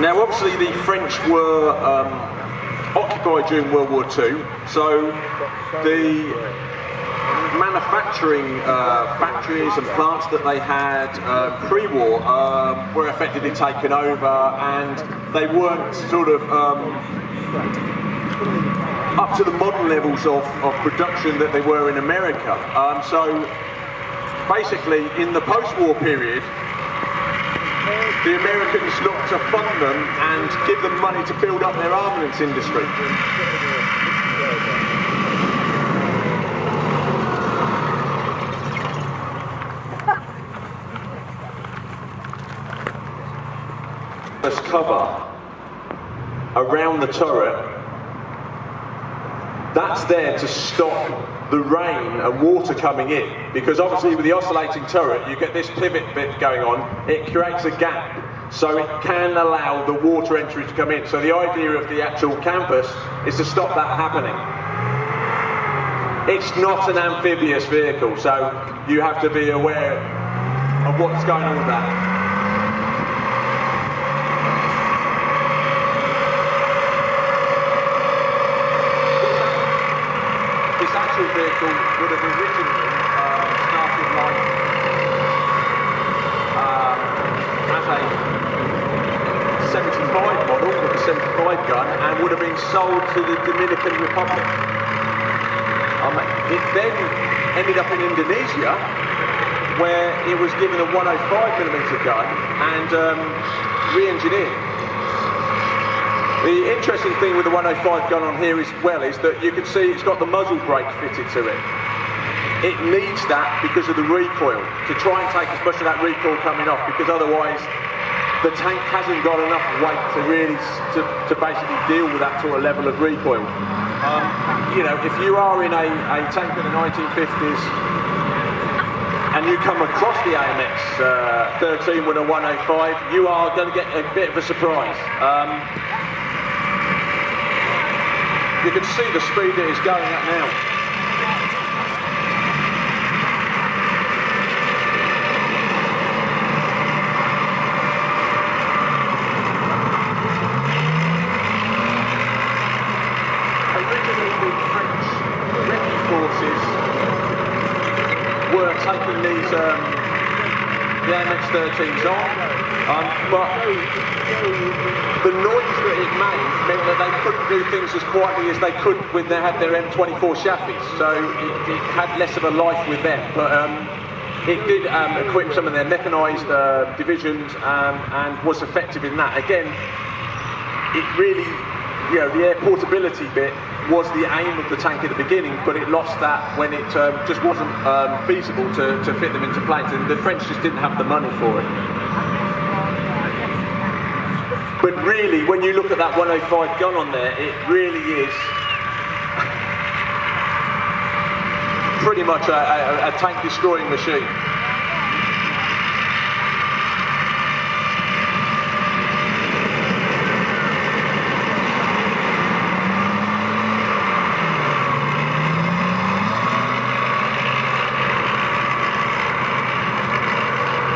Now, obviously, the French were occupied during World War II, so the manufacturing factories and plants that they had pre-war were effectively taken over, and they weren't sort of up to the modern levels of production that they were in America. So basically, in the post-war period, the Americans looked to fund them and give them money to build up their armaments industry. This cover around the turret, that's there to stop the rain and water coming in, because obviously with the oscillating turret you get this pivot bit going on, it creates a gap, so it can allow the water entry to come in. So the idea of the actual campus is to stop that happening. It's not an amphibious vehicle, so you have to be aware of what's going on with that. This actual vehicle would have originally started life as a 75 model with a 75 gun and would have been sold to the Dominican Republic. It then ended up in Indonesia, where it was given a 105mm gun and re-engineered. The interesting thing with the 105 gun on here as well is that you can see it's got the muzzle brake fitted to it. It needs that because of the recoil, to try and take as much of that recoil coming off, because otherwise the tank hasn't got enough weight to really to basically deal with that sort of level of recoil. You know, if you are in a tank in the 1950s and you come across the AMX-13 with a 105, you are going to get a bit of a surprise. You can see the speed it is going at now. Originally, the French rescue forces were taking these the AMX-13s on, but the noise that it made meant that they couldn't do things as quietly as they could when they had their M24 chassis, so it had less of a life with them. But it did equip some of their mechanised divisions and was effective in that. Again, it really, you know, the air portability bit was the aim of the tank at the beginning, but it lost that when it just wasn't feasible to fit them into planes, and the French just didn't have the money for it. But really, when you look at that 105 gun on there, it really is pretty much a tank destroying machine.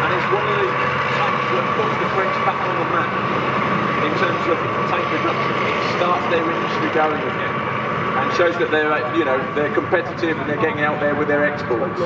And it's one of the tanks that puts the French back on the map in terms of tank production. It starts their industry going again and shows that they're, you know, they're competitive and they're getting out there with their exports.